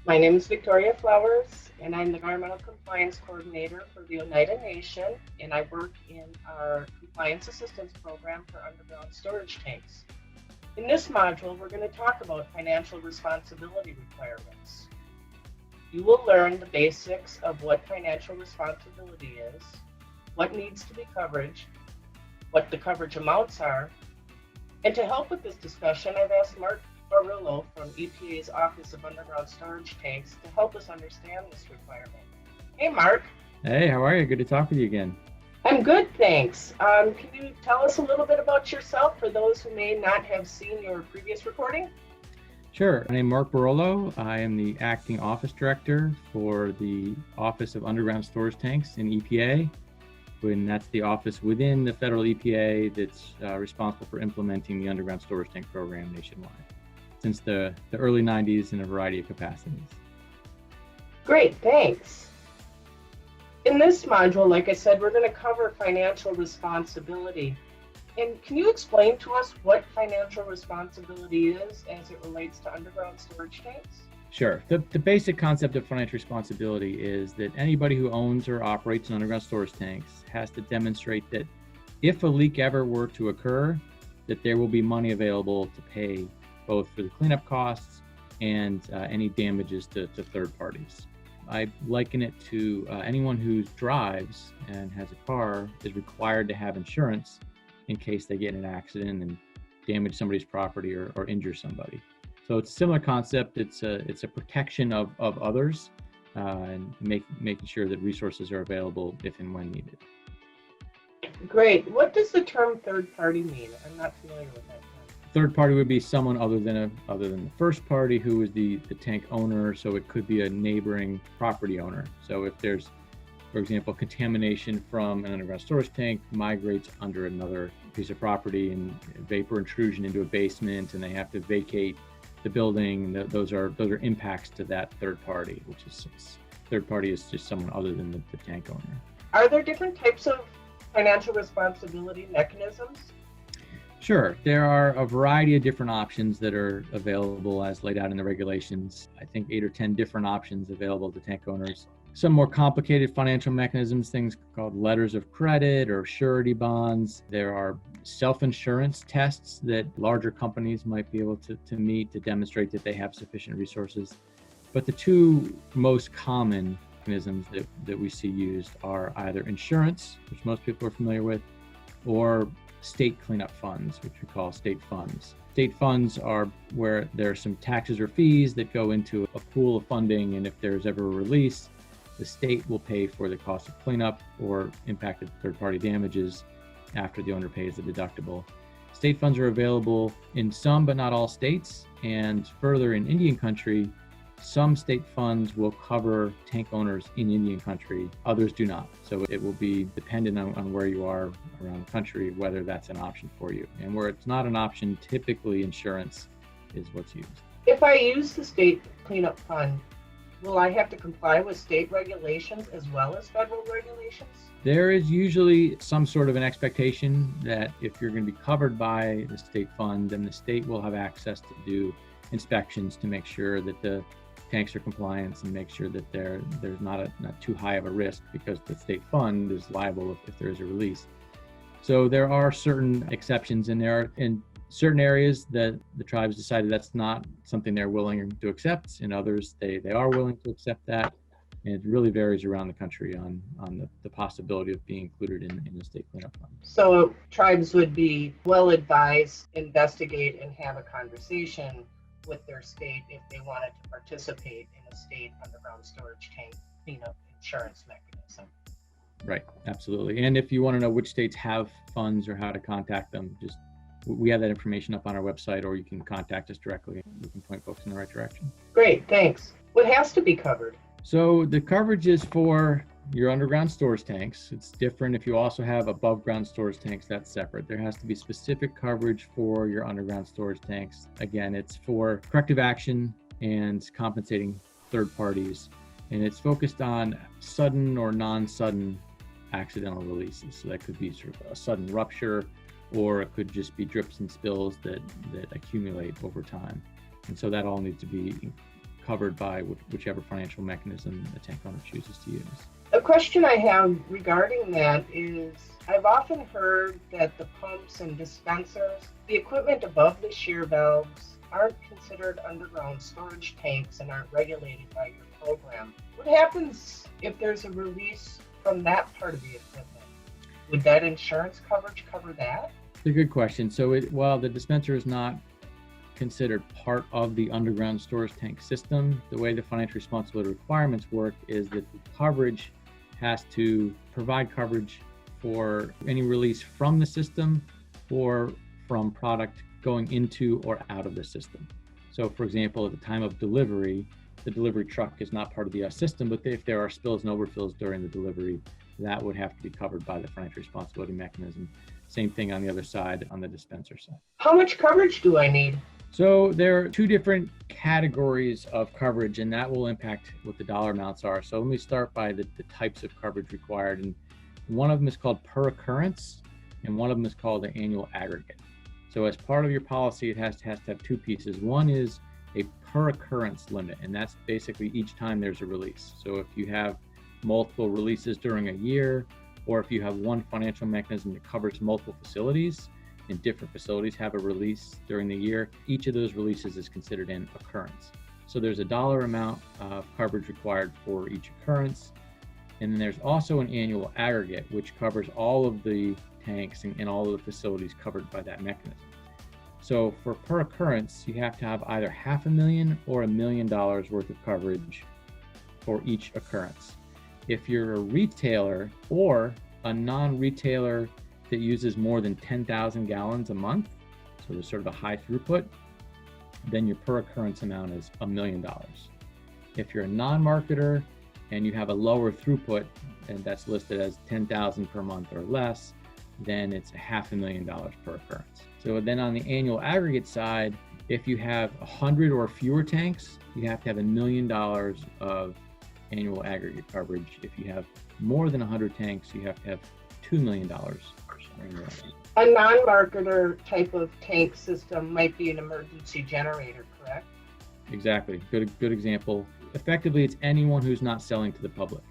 My name is Victoria Flowers, and I'm the Environmental Compliance Coordinator for the Oneida Nation, and I work in our Compliance Assistance Program for underground storage tanks. In this module, we're going to talk about financial responsibility requirements. You will learn the basics of what financial responsibility is, what needs to be covered, what the coverage amounts are, and to help with this discussion, I've asked Mark Barolo from EPA's Office of Underground Storage Tanks to help us understand this requirement. Hey, Mark. Hey, how are you? Good to talk with you again. I'm good, thanks. Can you tell us a little bit about yourself for those who may not have seen your previous recording? Sure. My name is Mark Barolo. I am the acting office director for the Office of Underground Storage Tanks in EPA. And that's the office within the federal EPA that's responsible for implementing the underground storage tank program nationwide since the early 90s in a variety of capacities. Great, thanks. In this module, like I said, we're going to cover financial responsibility. And can you explain to us what financial responsibility is as it relates to underground storage tanks? Sure. The basic concept of financial responsibility is that anybody who owns or operates an underground storage tanks has to demonstrate that if a leak ever were to occur, that there will be money available to pay both for the cleanup costs and any damages to third parties. I liken it to anyone who drives and has a car is required to have insurance in case they get in an accident and damage somebody's property or injure somebody. So it's a similar concept. It's a protection of others and making sure that resources are available if and when needed. Great. What does the term third party mean? I'm not familiar with that term. Third party would be someone other than the first party, who is the tank owner. So it could be a neighboring property owner. So if there's, for example, contamination from an underground storage tank migrates under another piece of property and vapor intrusion into a basement, and they have to vacate the building, those are impacts to that third party, which is third party is just someone other than the tank owner. Are there different types of financial responsibility mechanisms? Sure. There are a variety of different options that are available as laid out in the regulations. I think 8 or 10 different options available to tank owners. Some more complicated financial mechanisms, things called letters of credit or surety bonds. There are self-insurance tests that larger companies might be able to meet to demonstrate that they have sufficient resources. But the two most common mechanisms that we see used are either insurance, which most people are familiar with, or state cleanup funds, which we call state funds. State funds are where there are some taxes or fees that go into a pool of funding, and if there's ever a release, the state will pay for the cost of cleanup or impacted third-party damages after the owner pays the deductible. State funds are available in some but not all states, and further in Indian country, some state funds will cover tank owners in Indian country, others do not. So it will be dependent on where you are around the country, whether that's an option for you. And where it's not an option, typically insurance is what's used. If I use the state cleanup fund, will I have to comply with state regulations as well as federal regulations? There is usually some sort of an expectation that if you're going to be covered by the state fund, then the state will have access to do inspections to make sure that the tanks are compliant and make sure that there's not too high of a risk, because the state fund is liable if there is a release. So there are certain exceptions in there. In certain areas that the tribes decided that's not something they're willing to accept. In others, they are willing to accept that. And it really varies around the country on the possibility of being included in the state cleanup fund. So tribes would be well advised, investigate, and have a conversation with their state if they wanted to participate in a state underground storage tank cleanup insurance mechanism. Right, absolutely. And if you want to know which states have funds or how to contact them, we have that information up on our website, or you can contact us directly. We can point folks in the right direction. Great, thanks. What has to be covered? So the coverage is for your underground storage tanks. It's different if you also have above ground storage tanks, that's separate. There has to be specific coverage for your underground storage tanks. Again, it's for corrective action and compensating third parties. And it's focused on sudden or non-sudden accidental releases. So that could be sort of a sudden rupture, or it could just be drips and spills that accumulate over time. And so that all needs to be covered by whichever financial mechanism the tank owner chooses to use. A question I have regarding that is I've often heard that the pumps and dispensers, the equipment above the shear valves, aren't considered underground storage tanks and aren't regulated by your program. What happens if there's a release from that part of the equipment? Would that insurance coverage cover that? It's a good question. So while the dispenser is not considered part of the underground storage tank system, the way the financial responsibility requirements work is that the coverage has to provide coverage for any release from the system or from product going into or out of the system. So for example, at the time of delivery, the delivery truck is not part of the system, but if there are spills and overfills during the delivery, that would have to be covered by the financial responsibility mechanism. Same thing on the other side, on the dispenser side. How much coverage do I need? So there are two different categories of coverage, and that will impact what the dollar amounts are. So let me start by the types of coverage required. And one of them is called per occurrence, and one of them is called the annual aggregate. So as part of your policy, it has to have two pieces. One is a per occurrence limit, and that's basically each time there's a release. So if you have multiple releases during a year, or if you have one financial mechanism that covers multiple facilities, and different facilities have a release during the year, each of those releases is considered an occurrence. So there's a dollar amount of coverage required for each occurrence. And then there's also an annual aggregate, which covers all of the tanks and all of the facilities covered by that mechanism. So for per occurrence, you have to have either $500,000 or $1 million worth of coverage for each occurrence. If you're a retailer or a non-retailer that uses more than 10,000 gallons a month, so there's sort of a high throughput, then your per occurrence amount is $1 million. If you're a non-marketer and you have a lower throughput, and that's listed as 10,000 per month or less, then it's $500,000 per occurrence. So then on the annual aggregate side, if you have 100 or fewer tanks, you have to have $1 million of annual aggregate coverage. If you have more than 100 tanks, you have to have $2 million. A non-marketer type of tank system might be an emergency generator, correct? Exactly. Good example. Effectively, it's anyone who's not selling to the public.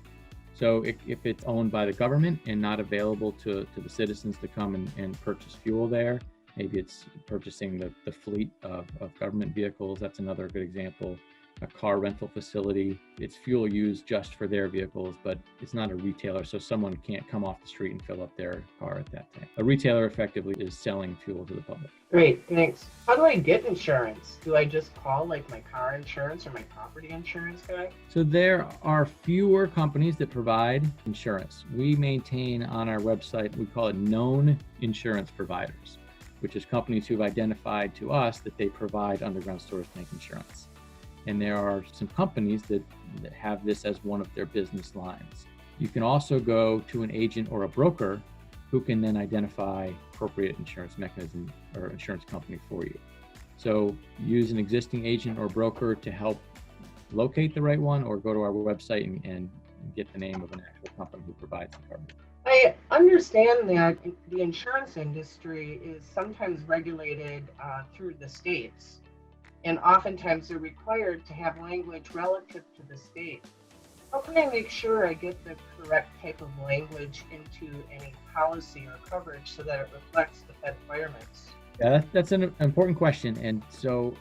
So if it's owned by the government and not available to the citizens to come and purchase fuel there, maybe it's purchasing the fleet of government vehicles. That's another good example. A car rental facility, it's fuel used just for their vehicles, but it's not a retailer, so someone can't come off the street and fill up their car at that tank. A retailer effectively is selling fuel to the public. Great, thanks. How do I get insurance? Do I just call like my car insurance or my property insurance guy? So there are fewer companies that provide insurance. We maintain on our website, we call it known insurance providers, which is companies who've identified to us that they provide underground storage tank insurance. And there are some companies that have this as one of their business lines. You can also go to an agent or a broker who can then identify appropriate insurance mechanism or insurance company for you. So use an existing agent or broker to help locate the right one, or go to our website and get the name of an actual company who provides the coverage. I understand that the insurance industry is sometimes regulated through the states. And oftentimes they're required to have language relative to the state. How can I make sure I get the correct type of language into any policy or coverage so that it reflects the Fed requirements? Yeah, that's an important question. And so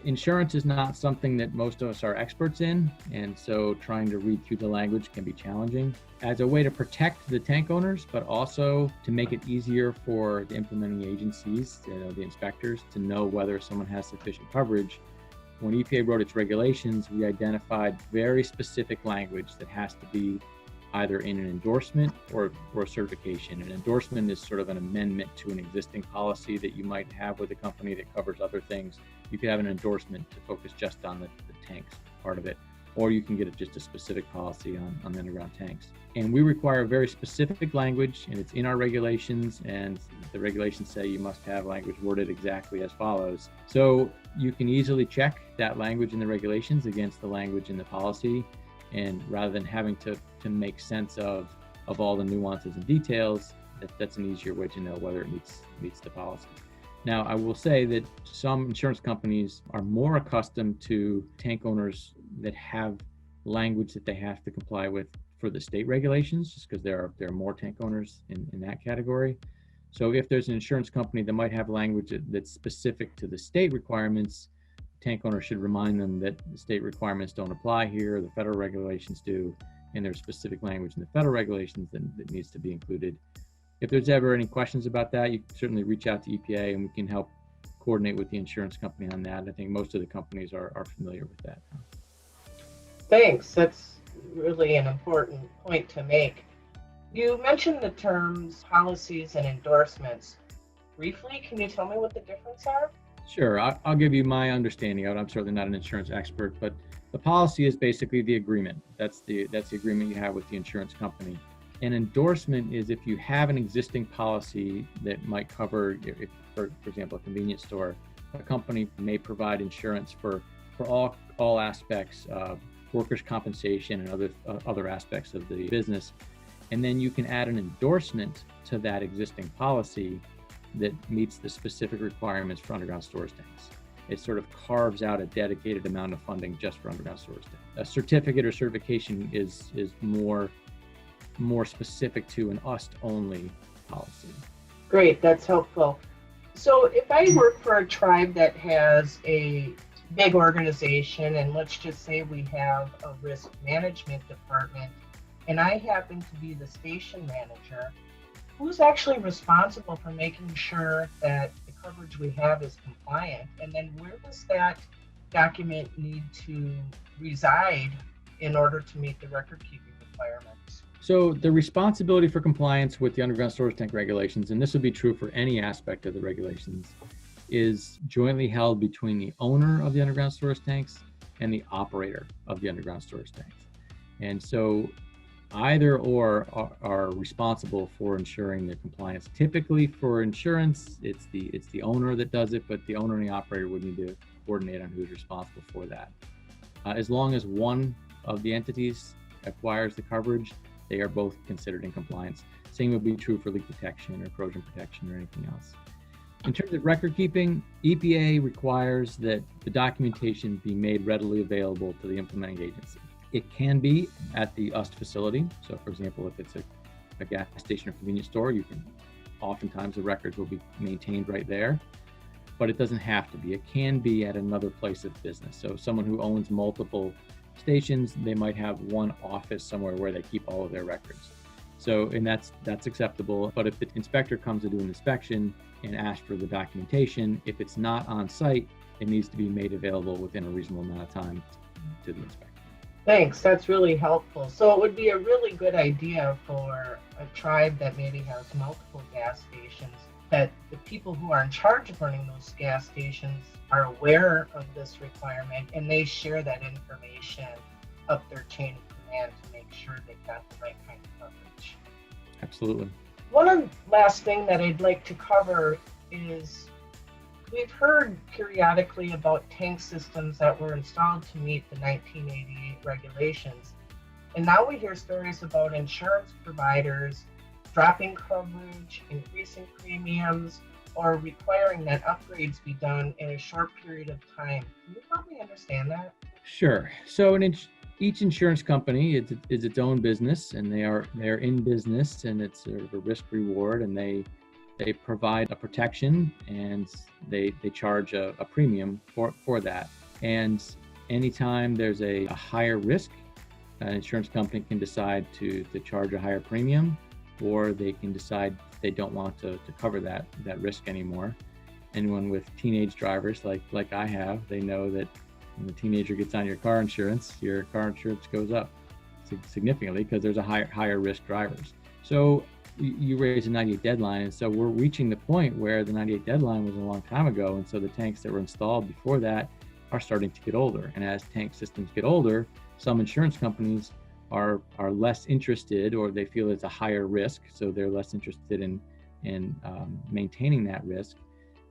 insurance is not something that most of us are experts in. And so trying to read through the language can be challenging. As a way to protect the tank owners, but also to make it easier for the implementing agencies, the inspectors, to know whether someone has sufficient coverage. When EPA wrote its regulations, we identified very specific language that has to be either in an endorsement or a certification. An endorsement is sort of an amendment to an existing policy that you might have with a company that covers other things. You could have an endorsement to focus just on the tanks part of it, or you can get just a specific policy on underground tanks. And we require very specific language, and it's in our regulations, and the regulations say you must have language worded exactly as follows. So you can easily check that language in the regulations against the language in the policy, and rather than having to make sense of all the nuances and details, that's an easier way to know whether it meets the policy. Now, I will say that some insurance companies are more accustomed to tank owners that have language that they have to comply with for the state regulations, just because there are more tank owners in that category. So if there's an insurance company that might have language that's specific to the state requirements, tank owner should remind them that the state requirements don't apply here, the federal regulations do, and there's specific language in the federal regulations that needs to be included. If there's ever any questions about that, you can certainly reach out to EPA and we can help coordinate with the insurance company on that. I think most of the companies are familiar with that. Thanks. That's really an important point to make. You mentioned the terms policies and endorsements. Briefly, can you tell me what the difference are? Sure, I'll give you my understanding of it. I'm certainly not an insurance expert, but the policy is basically the agreement. That's the agreement you have with the insurance company. An endorsement is if you have an existing policy that might cover, if, for example, a convenience store, a company may provide insurance for all aspects of workers' compensation and other aspects of the business. And then you can add an endorsement to that existing policy that meets the specific requirements for underground storage tanks. It sort of carves out a dedicated amount of funding just for underground storage tanks. A certificate or certification is more specific to an UST-only policy. Great, that's helpful. So if I work for a tribe that has a big organization, and let's just say we have a risk management department, and I happen to be the station manager, who's actually responsible for making sure that the coverage we have is compliant? And then where does that document need to reside in order to meet the record keeping requirements? So the responsibility for compliance with the underground storage tank regulations, and this would be true for any aspect of the regulations, is jointly held between the owner of the underground storage tanks and the operator of the underground storage tanks. And so either or are responsible for ensuring the compliance. Typically for insurance, it's the owner that does it, but the owner and the operator would need to coordinate on who's responsible for that. As long as one of the entities acquires the coverage, they are both considered in compliance. Same would be true for leak detection or corrosion protection or anything else. In terms of record keeping, EPA requires that the documentation be made readily available to the implementing agency. It can be at the UST facility. So for example, if it's a gas station or convenience store, oftentimes the records will be maintained right there, but it doesn't have to be. It can be at another place of business. So someone who owns multiple stations, they might have one office somewhere where they keep all of their records. So, and that's acceptable. But if the inspector comes to do an inspection and asks for the documentation, if it's not on site, it needs to be made available within a reasonable amount of time to the inspector. Thanks, that's really helpful. So it would be a really good idea for a tribe that maybe has multiple gas stations, that the people who are in charge of running those gas stations are aware of this requirement and they share that information up their chain of command to make sure they've got the right kind of coverage. Absolutely. One last thing that I'd like to cover is we've heard periodically about tank systems that were installed to meet the 1988 regulations. And now we hear stories about insurance providers dropping coverage, increasing premiums, or requiring that upgrades be done in a short period of time. Can you help me understand that? Sure. So each insurance company is its own business, and they're in business, and it's sort of a risk reward, and they provide a protection, and they charge a premium for that. And anytime there's a higher risk, an insurance company can decide to charge a higher premium, or they can decide they don't want to cover that risk anymore. Anyone with teenage drivers like I have, they know that when a teenager gets on your car insurance goes up significantly because there's a higher risk drivers. So you raise a 98 deadline, and so we're reaching the point where the 98 deadline was a long time ago, and so the tanks that were installed before that are starting to get older. And as tank systems get older, some insurance companies are less interested, or they feel it's a higher risk, so they're less interested in maintaining that risk.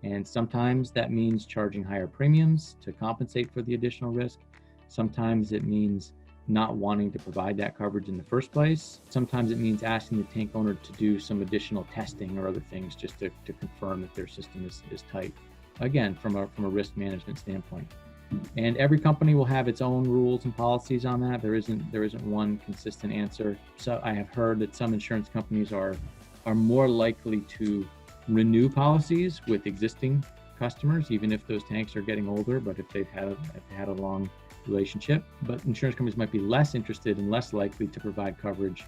And sometimes that means charging higher premiums to compensate for the additional risk. Sometimes it means not wanting to provide that coverage in the first place. Sometimes it means asking the tank owner to do some additional testing or other things just to confirm that their system is tight. Again, from a risk management standpoint. And every company will have its own rules and policies on that. There isn't one consistent answer. So I have heard that some insurance companies are more likely to renew policies with existing customers, even if those tanks are getting older, but if they've had a long relationship. But insurance companies might be less interested and less likely to provide coverage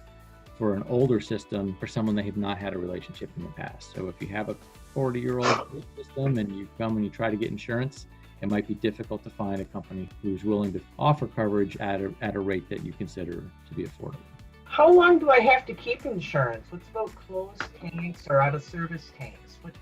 for an older system for someone they have not had a relationship in the past. So if you have a 40-year-old system and you come and you try to get insurance, it might be difficult to find a company who's willing to offer coverage at a rate that you consider to be affordable. How long do I have to keep insurance? What's about closed tanks or out of service tanks? What's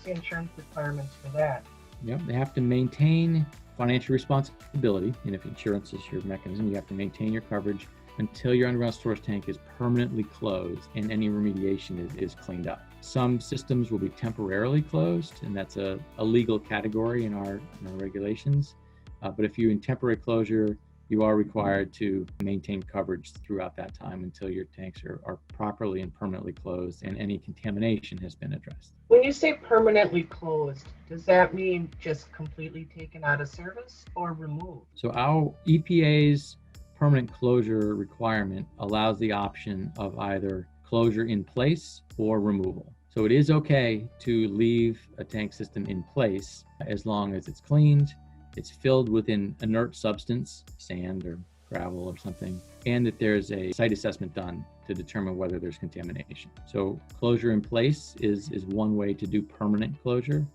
the insurance requirements for that? Yep, they have to maintain financial responsibility, and if insurance is your mechanism, you have to maintain your coverage until your underground storage tank is permanently closed and any remediation is cleaned up. Some systems will be temporarily closed, and that's a legal category in our regulations. But if you're in temporary closure, you are required to maintain coverage throughout that time until your tanks are properly and permanently closed and any contamination has been addressed. When you say permanently closed, does that mean just completely taken out of service or removed? So our EPA's permanent closure requirement allows the option of either closure in place or removal. So it is okay to leave a tank system in place as long as it's cleaned, it's filled with an inert substance, sand or gravel or something, and that there's a site assessment done to determine whether there's contamination. So closure in place is one way to do permanent closure,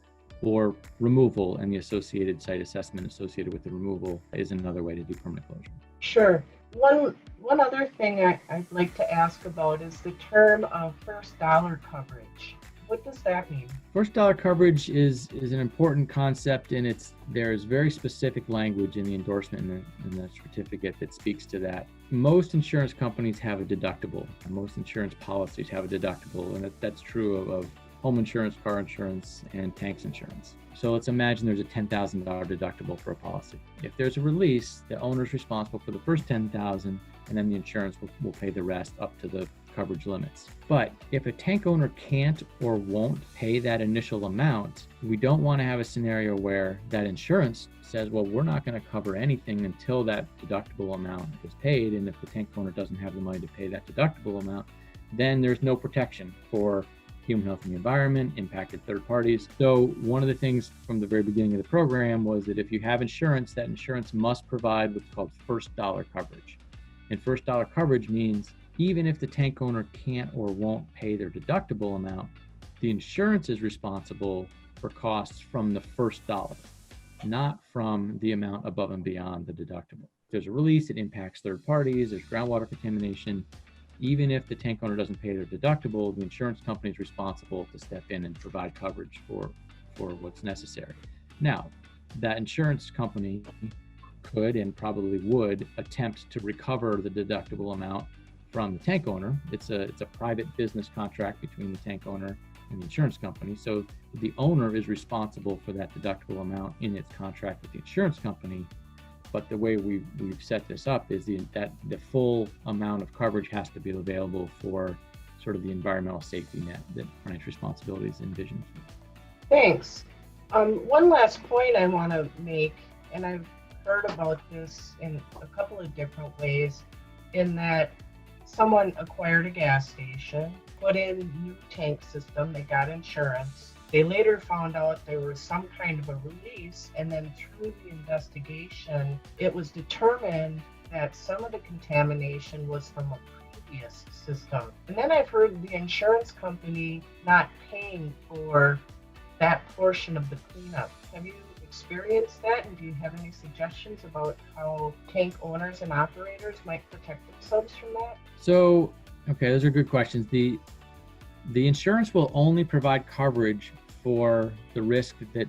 or removal and the associated site assessment associated with the removal is another way to do permanent closure. Sure. One other thing I'd like to ask about is the term of first dollar coverage. What does that mean? First dollar coverage is an important concept, and there's very specific language in the endorsement and the certificate that speaks to that. Most insurance companies have a deductible, and most insurance policies have a deductible, and that's true of home insurance, car insurance, and tanks insurance. So let's imagine there's a $10,000 deductible for a policy. If there's a release, the owner's responsible for the first $10,000, and then the insurance will pay the rest up to the coverage limits. But if a tank owner can't or won't pay that initial amount, we don't want to have a scenario where that insurance says, well, we're not going to cover anything until that deductible amount is paid. And if the tank owner doesn't have the money to pay that deductible amount, then there's no protection for human health and the environment, impacted third parties. So one of the things from the very beginning of the program was that if you have insurance, that insurance must provide what's called first dollar coverage. And first dollar coverage means even if the tank owner can't or won't pay their deductible amount, the insurance is responsible for costs from the first dollar, not from the amount above and beyond the deductible. If there's a release, it impacts third parties, there's groundwater contamination. Even if the tank owner doesn't pay their deductible, the insurance company is responsible to step in and provide coverage for what's necessary. Now, that insurance company could and probably would attempt to recover the deductible amount from the tank owner. It's a private business contract between the tank owner and the insurance company. So the owner is responsible for that deductible amount in its contract with the insurance company. But the way we've set this up is that the full amount of coverage has to be available for sort of the environmental safety net that financial responsibility is envisioned. Thanks. One last point I want to make, and I've heard about this in a couple of different ways, in that someone acquired a gas station, put in new tank system, they got insurance. They later found out there was some kind of a release, and then through the investigation, it was determined that some of the contamination was from a previous system. And then I've heard the insurance company not paying for that portion of the cleanup. Have you experienced that, and do you have any suggestions about how tank owners and operators might protect themselves from that? So, okay, those are good questions. The insurance will only provide coverage for the risk that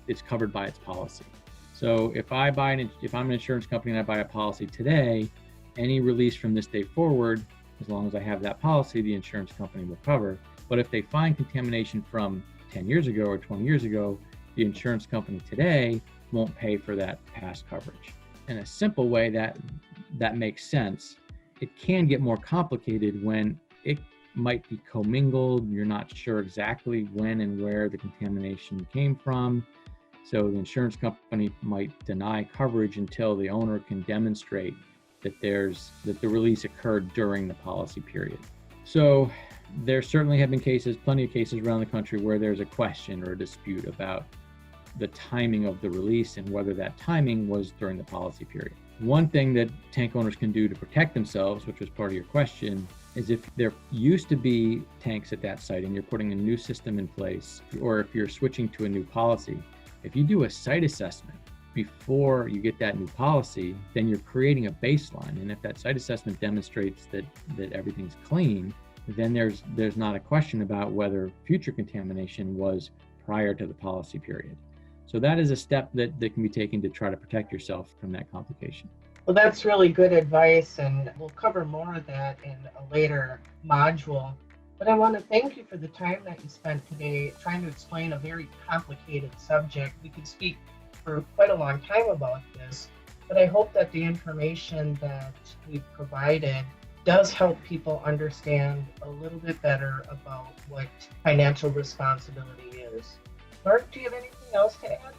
it's covered by its policy. So if I'm an insurance company and I buy a policy today, any release from this day forward, as long as I have that policy, the insurance company will cover. But if they find contamination from 10 years ago or 20 years ago, the insurance company today won't pay for that past coverage. In a simple way that makes sense. It can get more complicated when it might be commingled. You're not sure exactly when and where the contamination came from. So the insurance company might deny coverage until the owner can demonstrate that the release occurred during the policy period. So there certainly have been plenty of cases around the country where there's a question or a dispute about the timing of the release and whether that timing was during the policy period. One thing that tank owners can do to protect themselves, which was part of your question, is if there used to be tanks at that site and you're putting a new system in place, or if you're switching to a new policy, if you do a site assessment before you get that new policy, then you're creating a baseline. And if that site assessment demonstrates that everything's clean, then there's not a question about whether future contamination was prior to the policy period. So that is a step that can be taken to try to protect yourself from that complication. Well, that's really good advice, and we'll cover more of that in a later module. But I want to thank you for the time that you spent today trying to explain a very complicated subject. We could speak for quite a long time about this, but I hope that the information that we've provided does help people understand a little bit better about what financial responsibility is. Mark, do you have anything else to add?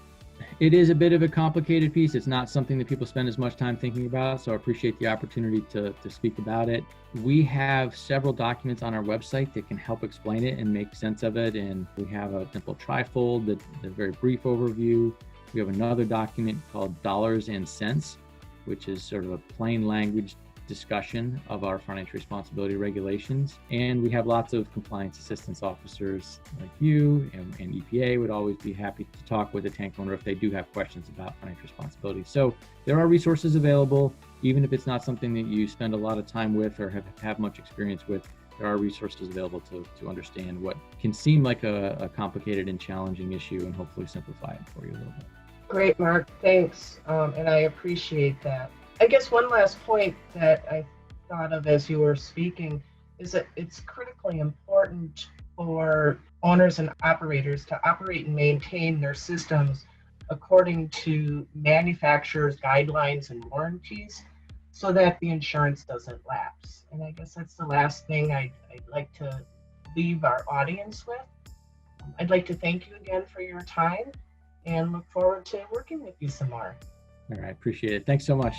It is a bit of a complicated piece. It's not something that people spend as much time thinking about, so I appreciate the opportunity to speak about it. We have several documents on our website that can help explain it and make sense of it, and we have a simple trifold that's a very brief overview. We have another document called Dollars and Cents, which is sort of a plain language discussion of our financial responsibility regulations. And we have lots of compliance assistance officers like you, and EPA would always be happy to talk with a tank owner if they do have questions about financial responsibility. So there are resources available, even if it's not something that you spend a lot of time with or have much experience with. There are resources available to understand what can seem like a complicated and challenging issue, and hopefully simplify it for you a little bit. Great, Mark. Thanks. And I appreciate that. I guess one last point that I thought of as you were speaking is that it's critically important for owners and operators to operate and maintain their systems according to manufacturers' guidelines and warranties so that the insurance doesn't lapse. And I guess that's the last thing I'd like to leave our audience with. I'd like to thank you again for your time and look forward to working with you some more. All right, appreciate it. Thanks so much.